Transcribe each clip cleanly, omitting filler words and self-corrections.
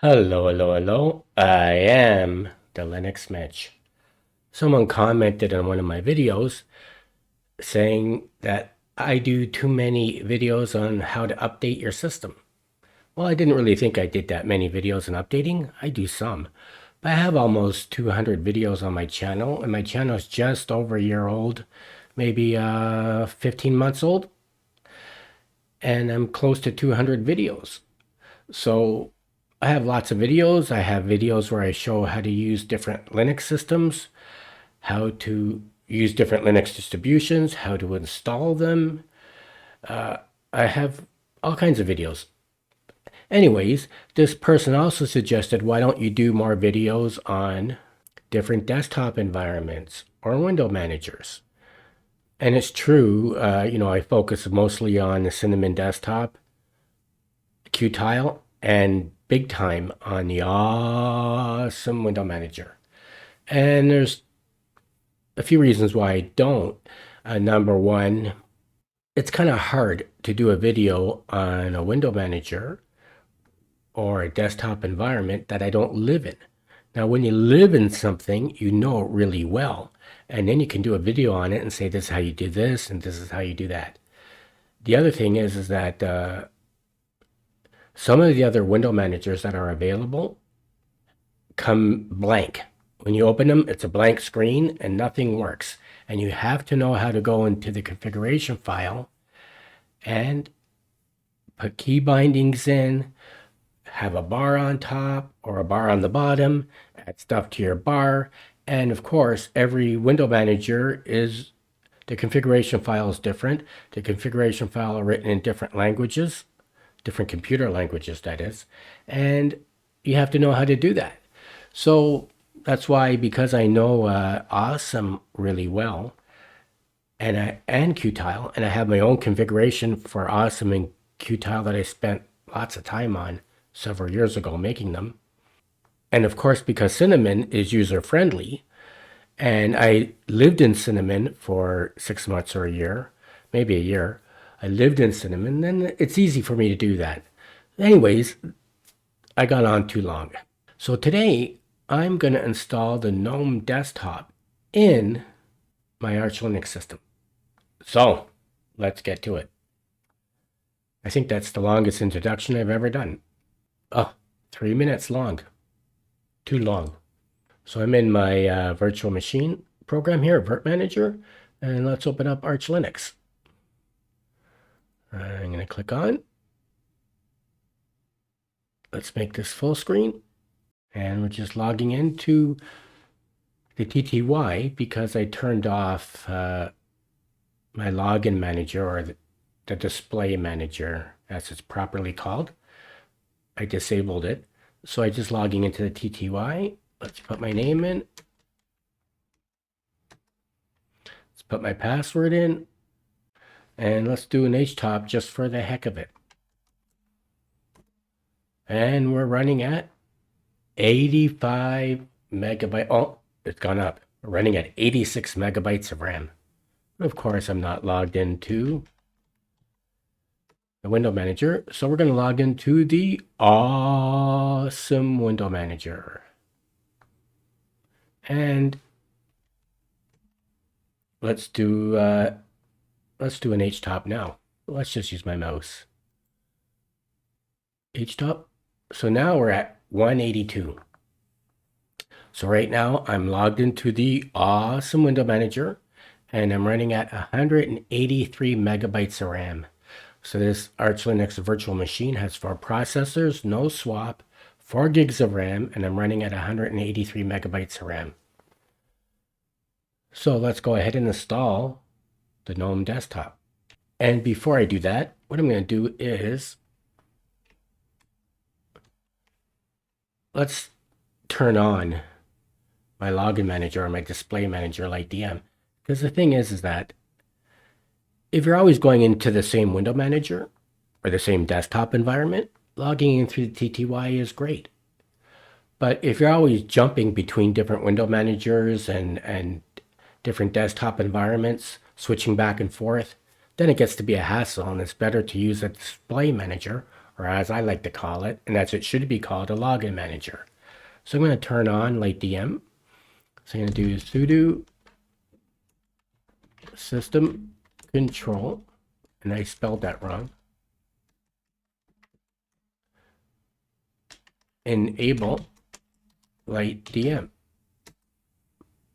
Hello, hello, hello. I am the Linux Mitch. Someone commented on one of my videos saying that I do too many videos on how to update your system. Well, I didn't really think I did that many videos on updating. I do some. But I have almost 200 videos on my channel, and my channel is just over a year old, maybe 15 months old, and I'm close to 200 videos. So I have lots of videos. I have videos where I show how to use different Linux systems, how to use different Linux distributions, how to install them. I have all kinds of videos. Anyways, this person also suggested, why don't you do more videos on different desktop environments or window managers? And it's true, I focus mostly on the Cinnamon desktop, Qtile, and big time on the awesome window manager. And there's a few reasons why I don't. Number one, it's kind of hard to do a video on a window manager or a desktop environment that I don't live in. Now, when you live in something, you know it really well. And then you can do a video on it and say, this is how you do this, and this is how you do that. The other thing is that some of the other window managers that are available come blank. When you open them, it's a blank screen and nothing works. And you have to know how to go into the configuration file and put key bindings in, have a bar on top or a bar on the bottom, add stuff to your bar. And of course, every window manager is, the configuration file is different. The configuration file are written in different languages, different computer languages, that is. And you have to know how to do that. So that's why, because I know Awesome really well, and Qtile, and I have my own configuration for Awesome and Qtile that I spent lots of time on several years ago making them. And of course, because Cinnamon is user friendly, and I lived in Cinnamon for 6 months or a year, maybe a year. I lived in Cinnamon, then it's easy for me to do that. Anyways, I got on too long. So today, I'm going to install the Gnome desktop in my Arch Linux system. So let's get to it. I think that's the longest introduction I've ever done. Oh, 3 minutes long. Too long. So I'm in my virtual machine program here, Virt Manager, and let's open up Arch Linux. I'm going to click on. Let's make this full screen. And we're just logging into the TTY because I turned off my login manager, or the display manager, as it's properly called. I disabled it. So I'm just logging into the TTY. Let's put my name in. Let's put my password in. And let's do an HTOP just for the heck of it. And we're running at 85 megabytes. Oh, it's gone up. We're running at 86 megabytes of RAM. Of course, I'm not logged into the window manager. So we're going to log into the awesome window manager. And let's do an HTOP now. Let's just use my mouse. HTOP. So now we're at 182. So right now I'm logged into the awesome window manager and I'm running at 183 megabytes of RAM. So this Arch Linux virtual machine has 4 processors, no swap, 4 gigs of RAM, and I'm running at 183 megabytes of RAM. So let's go ahead and install the Gnome desktop. And before I do that, what I'm going to do is let's turn on my login manager or my display manager like DM. Because the thing is that if you're always going into the same window manager or the same desktop environment, logging in through the TTY is great. But if you're always jumping between different window managers and different desktop environments, switching back and forth, then it gets to be a hassle, and it's better to use a display manager or as I like to call it, and as it should be called, a login manager. So I'm going to turn on LightDM. So I'm going to do sudo system control, and I spelled that wrong. Enable LightDM.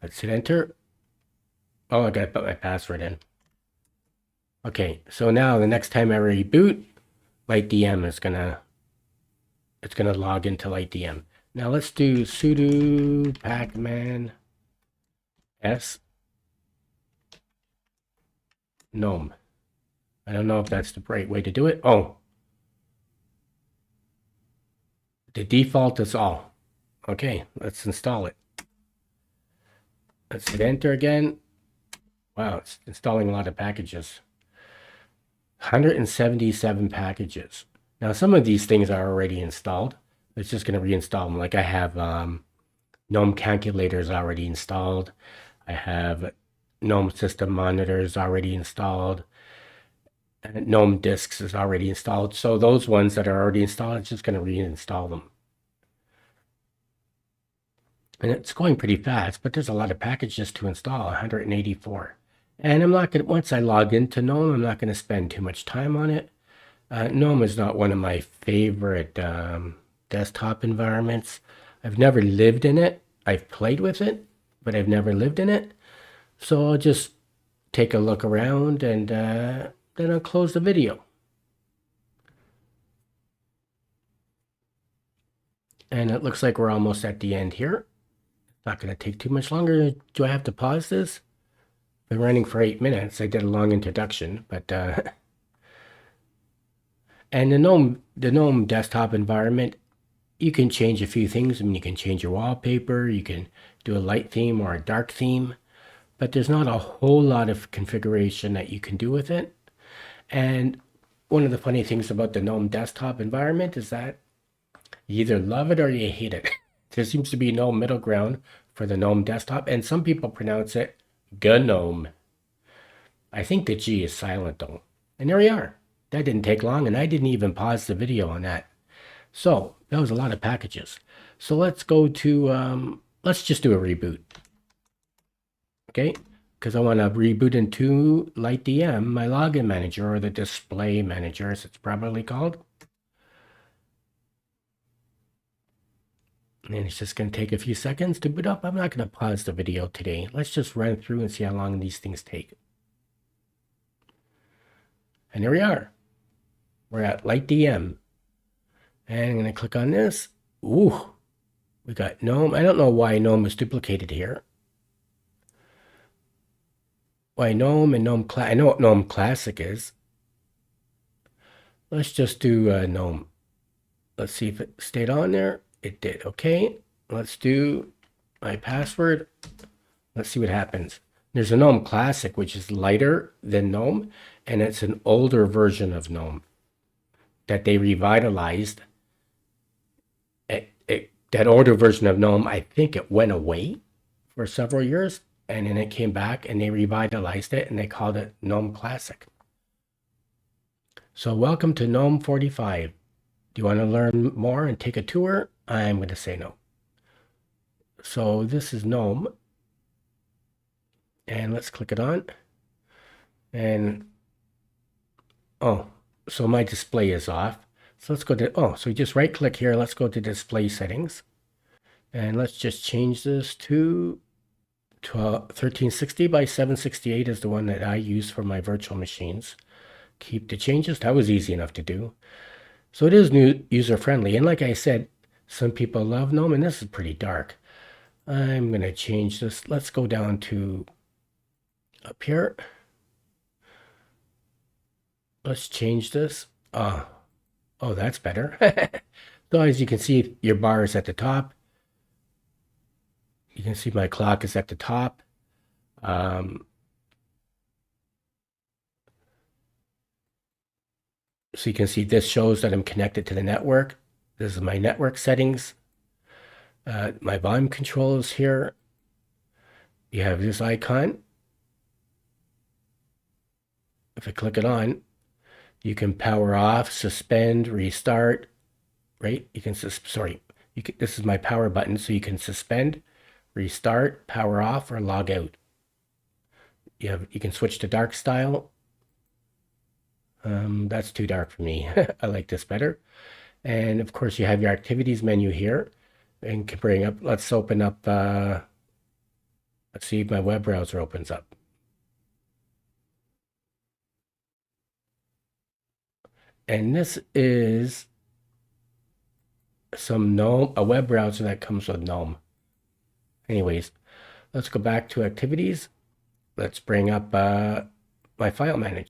Let's hit enter. Oh, I gotta put my password in. Okay, so now the next time I reboot, LightDM is gonna log into LightDM. Now let's do sudo pacman s gnome. I don't know if that's the right way to do it. Oh, the default is all. Okay, let's install it. Let's hit enter again. Wow, it's installing a lot of packages. 177 packages. Now, some of these things are already installed. It's just going to reinstall them. Like I have GNOME calculators already installed. I have GNOME system monitors already installed. And Gnome Disks is already installed. So those ones that are already installed, it's just going to reinstall them. And it's going pretty fast, but there's a lot of packages to install, 184. And I'm not going to, once I log into GNOME, I'm not going to spend too much time on it. GNOME is not one of my favorite desktop environments. I've never lived in it. I've played with it, but I've never lived in it. So I'll just take a look around and then I'll close the video. And it looks like we're almost at the end here. Not going to take too much longer. Do I have to pause this? Been running for 8 minutes. I did a long introduction, but and the GNOME desktop environment, you can change a few things. I mean, you can change your wallpaper, you can do a light theme or a dark theme, but there's not a whole lot of configuration that you can do with it. And one of the funny things about the GNOME desktop environment is that you either love it or you hate it. There seems to be no middle ground for the GNOME desktop, and some people pronounce it GNOME. I think the G is silent though. And there we are. That didn't take long, and I didn't even pause the video on that. So that was a lot of packages. So let's go to, let's just do a reboot. Okay, because I want to reboot into LightDM, my login manager, or the display manager as it's probably called. And it's just going to take a few seconds to boot up. I'm not going to pause the video today. Let's just run through and see how long these things take. And here we are. We're at LightDM. And I'm going to click on this. Ooh, we got GNOME. I don't know why GNOME is duplicated here. Why GNOME and GNOME Classic. I know what GNOME Classic is. Let's just do GNOME. Let's see if it stayed on there. It did. Okay, let's do my password. Let's see what happens. There's a GNOME Classic, which is lighter than GNOME, and it's an older version of GNOME that they revitalized. That older version of GNOME, I think it went away for several years, and then it came back, and they revitalized it, and they called it GNOME Classic. So welcome to GNOME 45. Do you want to learn more and take a tour? I'm going to say no. So this is GNOME. And let's click it on. And, oh, so my display is off. So let's go to, oh, so you just right click here. Let's go to display settings. And let's just change this to 1360 by 768 is the one that I use for my virtual machines. Keep the changes. That was easy enough to do. So it is new user friendly. And like I said, some people love GNOME, and this is pretty dark. I'm going to change this. Let's go down to up here. Let's change this. Oh, that's better. So as you can see, your bar is at the top. You can see my clock is at the top. So you can see this shows that I'm connected to the network. This is my network settings. My volume control is here. You have this icon. If I click it on, You can power off, suspend, restart, right? You can, this is my power button, so you can suspend, restart, power off, or log out. You can switch to dark style. That's too dark for me. I like this better. And of course, you have your activities menu here, and can bring up. Let's open up. Let's see if my web browser opens up. And this is some Gnome, a web browser that comes with Gnome. Anyways, let's go back to activities. Let's bring up my file manager.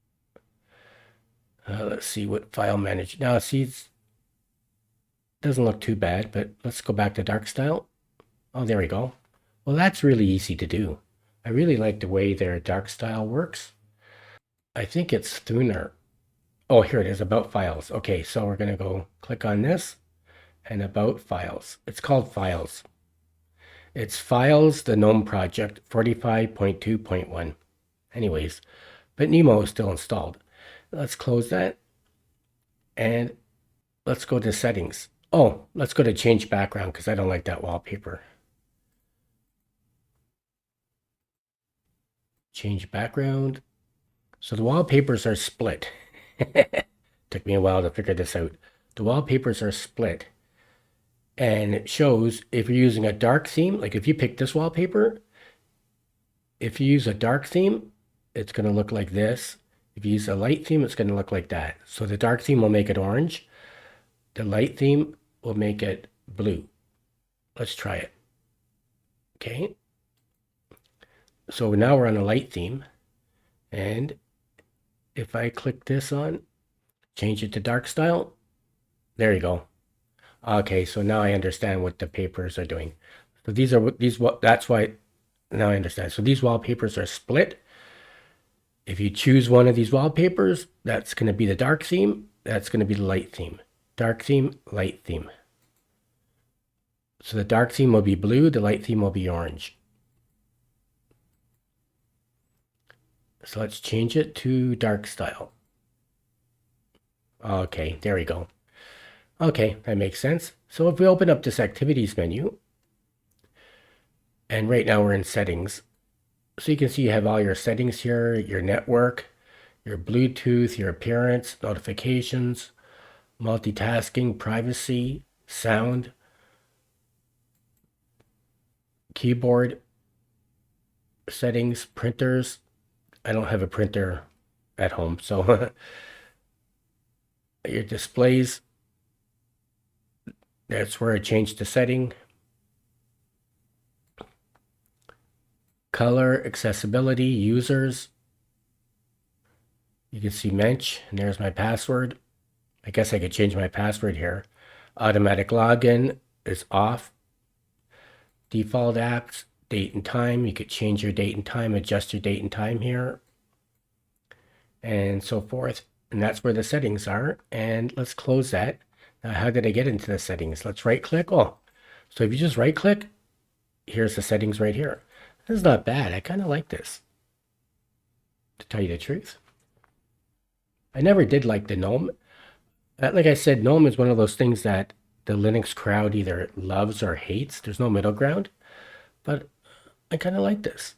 Let's see what file manager. Now, see, it doesn't look too bad, but let's go back to dark style. Oh, there we go. Well, that's really easy to do. I really like the way their dark style works. I think it's Thuner. Oh, here it is, about files. Okay, so we're going to go click on this and about files. It's called files. It's files, the GNOME project 45.2.1. Anyways, but Nemo is still installed. Let's close that and let's go to settings. Oh, let's go to change background because I don't like that wallpaper. Change background. So the wallpapers are split. Took me a while to figure this out. The wallpapers are split. And it shows if you're using a dark theme, like if you pick this wallpaper, if you use a dark theme, it's going to look like this. If you use a light theme, it's going to look like that. So the dark theme will make it orange. The light theme will make it blue. Let's try it. Okay. So now we're on a light theme. And if I click this on, change it to dark style, there you go. Okay, so now I understand what the papers are doing. So that's why, now I understand. So these wallpapers are split. If you choose one of these wallpapers, that's going to be the dark theme. That's going to be the light theme. Dark theme, light theme. So the dark theme will be blue. The light theme will be orange. So let's change it to dark style. Okay, there we go. Okay, that makes sense. So if we open up this activities menu, and right now we're in settings. So you can see you have all your settings here, your network, your Bluetooth, your appearance, notifications, multitasking, privacy, sound, keyboard, settings, printers. I don't have a printer at home, so your displays. That's where I changed the setting. Color, accessibility, users. You can see Mensch, and there's my password. I guess I could change my password here. Automatic login is off. Default apps, date and time. You could change your date and time, adjust your date and time here, and so forth. And that's where the settings are. And let's close that. Now, how did I get into the settings? Let's right click. Oh, so if you just right click, here's the settings right here. This is not bad. I kind of like this, to tell you the truth. I never did like the GNOME. Like I said, GNOME is one of those things that the Linux crowd either loves or hates. There's no middle ground. But I kind of like this.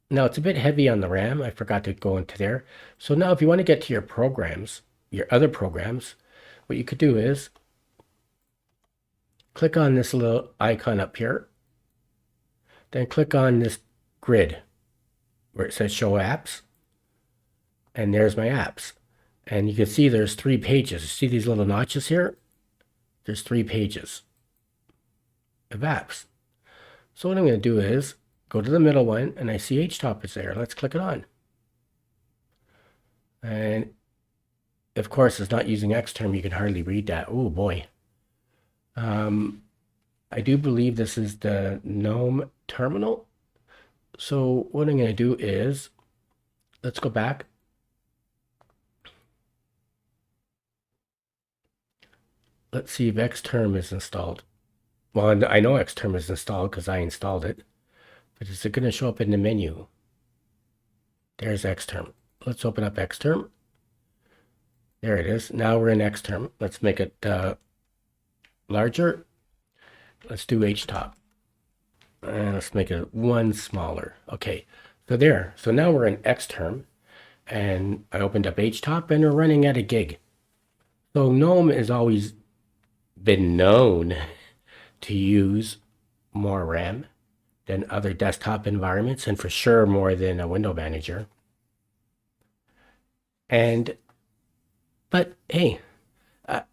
Now, it's a bit heavy on the RAM. I forgot to go into there. So now if you want to get to your programs, your other programs, what you could do is click on this little icon up here. Then click on this grid where it says show apps. And there's my apps. And you can see there's 3 pages. You see these little notches here? There's 3 pages of apps. So what I'm going to do is go to the middle one, and I see HTOP is there. Let's click it on. And of course, it's not using Xterm. You can hardly read that. Oh boy. I do believe this is the GNOME terminal. So what I'm going to do is, let's go back. Let's see if Xterm is installed. Well, I know Xterm is installed because I installed it. But is it going to show up in the menu? There's Xterm. Let's open up Xterm. There it is. Now we're in Xterm. Let's make it larger. Let's do HTOP. And let's make it one smaller. Okay, so there. So now we're in Xterm, and I opened up HTOP, and we're running at a gig. So GNOME has always been known to use more RAM than other desktop environments, and for sure more than a window manager. But hey,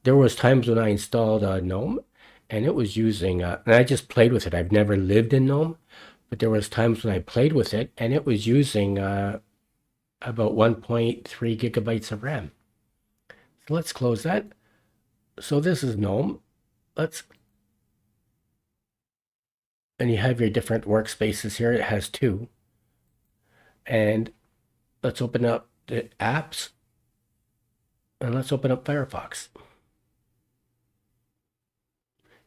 there was times when I installed GNOME, and it was using, and I just played with it. I've never lived in GNOME, but there was times when I played with it, and it was using about 1.3 gigabytes of RAM. So let's close that. So this is GNOME. And you have your different workspaces here. It has two. And let's open up the apps. And let's open up Firefox.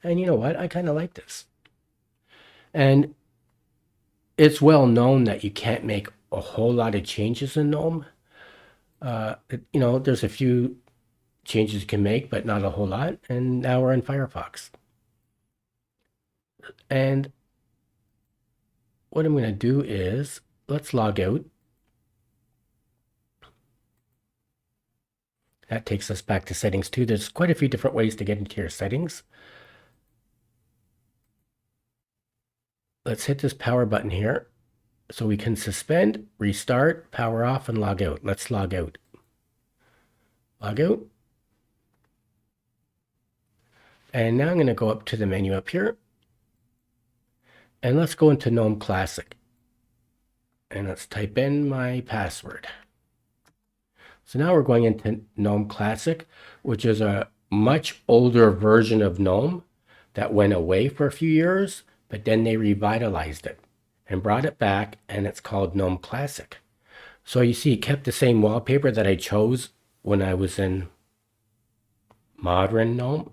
And you know what? I kind of like this. And it's well known that you can't make a whole lot of changes in GNOME. There's a few changes you can make, but not a whole lot. And now we're in Firefox. And what I'm going to do is, let's log out. That takes us back to settings too. There's quite a few different ways to get into your settings. Let's hit this power button here so we can suspend, restart, power off, and log out. Let's log out. Log out. And now I'm going to go up to the menu up here. And let's go into GNOME Classic. And let's type in my password. So now we're going into GNOME Classic, which is a much older version of GNOME that went away for a few years, but then they revitalized it and brought it back, and it's called GNOME Classic. So you see, it kept the same wallpaper that I chose when I was in modern GNOME.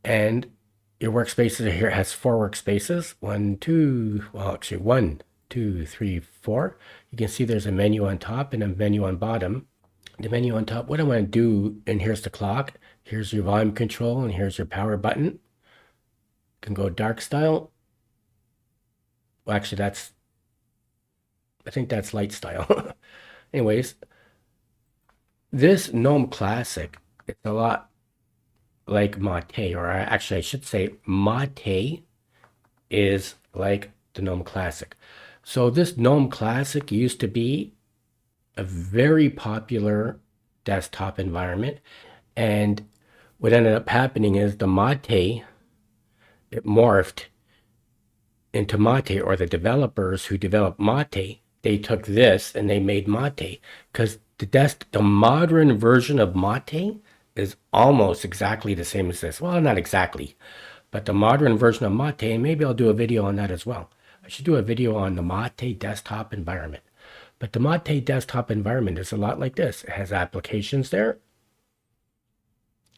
And your workspaces here has 4 workspaces. 1, 2, 3, 4. You can see there's a menu on top and a menu on bottom. The menu on top, what I want to do, and here's the clock, here's your volume control, and here's your power button. You can go dark style. Well, actually, I think that's light style. Anyways, this GNOME Classic, it's a lot like Mate, or actually I should say Mate is like the GNOME Classic. So this GNOME Classic used to be a very popular desktop environment, and what ended up happening is the Mate, it morphed into Mate, or the developers who developed Mate, they took this and they made Mate, because the modern version of Mate is almost exactly the same as this. Well, not exactly, but the modern version of Mate, and maybe I'll do a video on that as well. I should do a video on the Mate desktop environment. But the Mate desktop environment is a lot like this. It has applications there.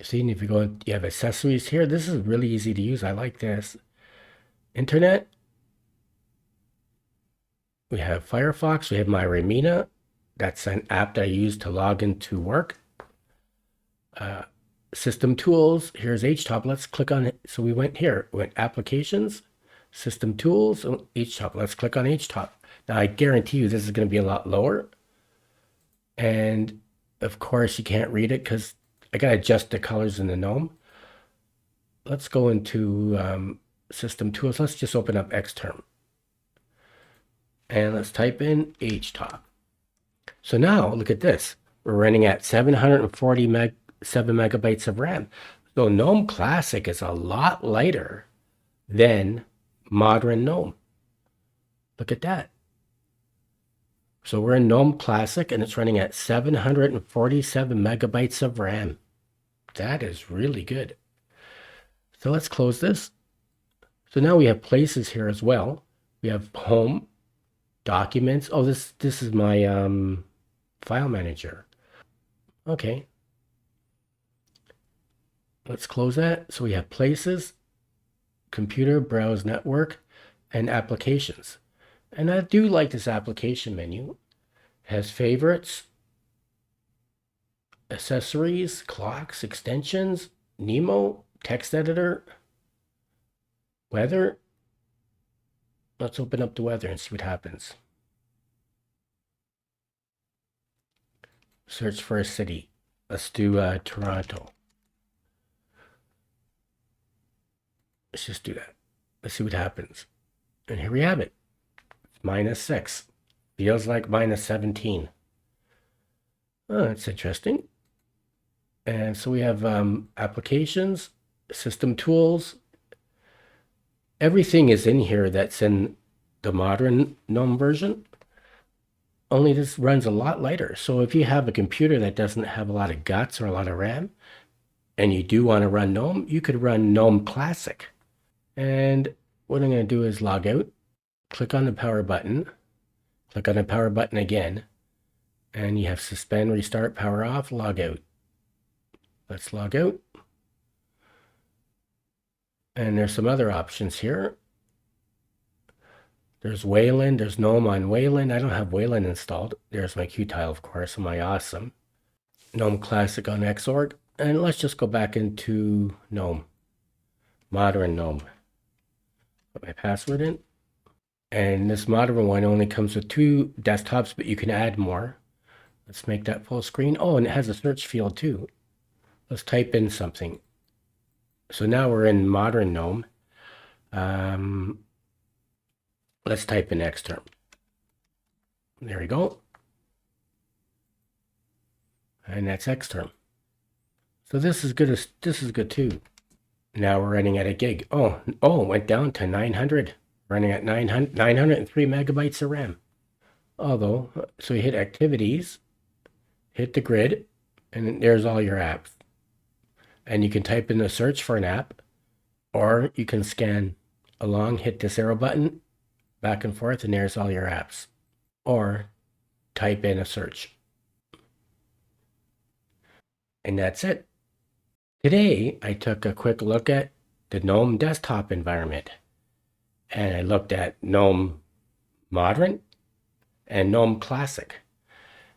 See, and if you go, you have accessories here. This is really easy to use. I like this. Internet. We have Firefox. We have my Remina. That's an app that I use to log into work. System tools. Here's HTOP. Let's click on it. So we went here. We went applications, system tools, HTOP. Let's click on HTOP. Now I guarantee you this is going to be a lot lower. And of course you can't read it because I got to adjust the colors in the GNOME. Let's go into system tools. Let's just open up Xterm. And let's type in HTOP. So now look at this. We're running at 747 megabytes of RAM. So GNOME Classic is a lot lighter than modern GNOME. Look at that. So we're in GNOME Classic and it's running at 747 megabytes of RAM. That is really good. So let's close this. So now we have places here as well. We have home, documents. Oh, this is my file manager. Okay. Let's close that. So we have places, computer, browse network, and applications. And I do like this application menu. It has favorites, accessories, clocks, extensions, Nemo, text editor, weather. Let's open up the weather and see what happens. Search for a city. Let's do Toronto. Let's just do that. Let's see what happens. And here we have it. It's -6. Feels like -17. Oh, that's interesting. And so we have applications, system tools. Everything is in here that's in the modern GNOME version. Only this runs a lot lighter. So if you have a computer that doesn't have a lot of guts or a lot of RAM, and you do want to run GNOME, you could run GNOME Classic. And what I'm going to do is log out, click on the power button, click on the power button again, and you have suspend, restart, power off, log out. Let's log out. And there's some other options here. There's Wayland, there's GNOME on Wayland. I don't have Wayland installed. There's my Qtile, of course, am I awesome. GNOME Classic on Xorg. And let's just go back into GNOME, modern GNOME. Put my password in. And this modern one only comes with 2 desktops, but you can add more. Let's make that full screen. Oh, and it has a search field too. Let's type in something. So now we're in modern GNOME. Let's type in Xterm. There we go. And that's Xterm. So this is good too. Now we're running at a gig. Oh, it went down to 900. Running at 903 megabytes of RAM. Although, so you hit activities, hit the grid, and there's all your apps. And you can type in the search for an app, or you can scan along, hit this arrow button, back and forth, and there's all your apps. Or type in a search. And that's it. Today, I took a quick look at the GNOME desktop environment. And I looked at GNOME Modern and GNOME Classic.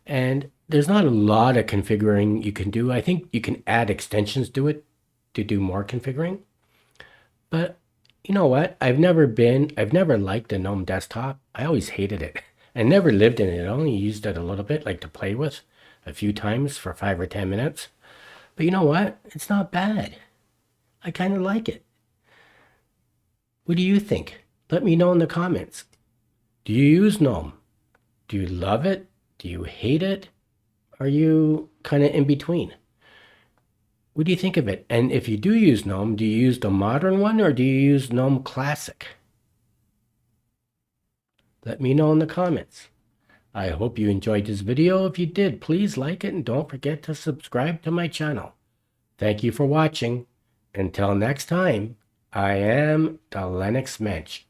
And there's not a lot of configuring you can do. I think you can add extensions to it to do more configuring. But you know what? I've never liked the GNOME desktop. I always hated it. I never lived in it. I only used it a little bit, like to play with a few times for 5 or 10 minutes. But you know what? It's not bad. I kind of like it. What do you think? Let me know in the comments. Do you use GNOME? Do you love it? Do you hate it? Are you kind of in between? What do you think of it? And if you do use GNOME, do you use the modern one or do you use GNOME Classic? Let me know in the comments. I hope you enjoyed this video. If you did, please like it and don't forget to subscribe to my channel. Thank you for watching. Until next time, I am the Linux Mensch.